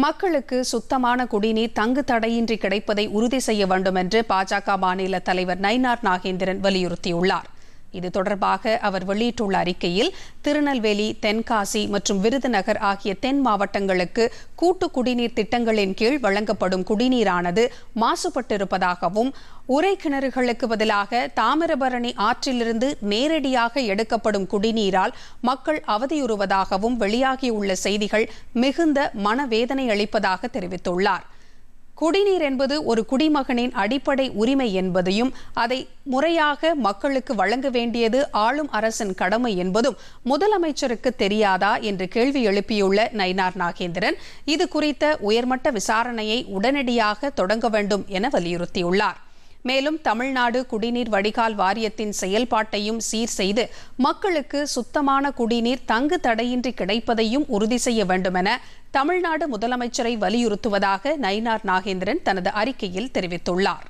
மக்களுக்கு சுத்தமான குடிநீர் தங்கு தடையின்றி கிடைப்பதை உறுதி செய்ய வேண்டும் என்று பாஜக மாநில தலைவர் நயினார் நாகேந்திரன் வலியுறுத்தியுள்ளார். இது தொடர்பாக அவர் வெளியிட்டுள்ள அறிக்கையில், திருநெல்வேலி, தென்காசி மற்றும் விருதுநகர் ஆகிய தென் மாவட்டங்களுக்கு கூட்டு குடிநீர் திட்டங்களின் கீழ் வழங்கப்படும் குடிநீரானது மாசுபட்டிருப்பதாகவும், உறை கிணறுகளுக்கு பதிலாக தாமிரபரணி ஆற்றிலிருந்து நேரடியாக எடுக்கப்படும் குடிநீரால் மக்கள் அவதியுறுவதாகவும் வெளியாகியுள்ள செய்திகள் மிகுந்த மனவேதனை அளிப்பதாக தெரிவித்துள்ளார். குடிநீர் என்பது ஒரு குடிமகனின் அடிப்படை உரிமை என்பதையும், அதை முறையாக மக்களுக்கு வழங்க வேண்டியது ஆளும் அரசின் கடமை என்பதும் முதலமைச்சருக்கு தெரியாதா என்று கேள்வி எழுப்பியுள்ள நயினார் நாகேந்திரன், இது குறித்த உயர்மட்ட விசாரணையை உடனடியாக தொடங்க வேண்டும் என வலியுறுத்தியுள்ளார். மேலும் தமிழ்நாடு குடிநீர் வடிகால் வாரியத்தின் செயல்பாட்டையும் சீர் செய்து மக்களுக்கு சுத்தமான குடிநீர் தங்கு தடையின்றி கிடைப்பதையும் உறுதி செய்ய வேண்டும் என தமிழ்நாடு முதலமைச்சரை வலியுறுத்துவதாக நயினார் நாகேந்திரன் தனது அறிக்கையில் தெரிவித்துள்ளார்.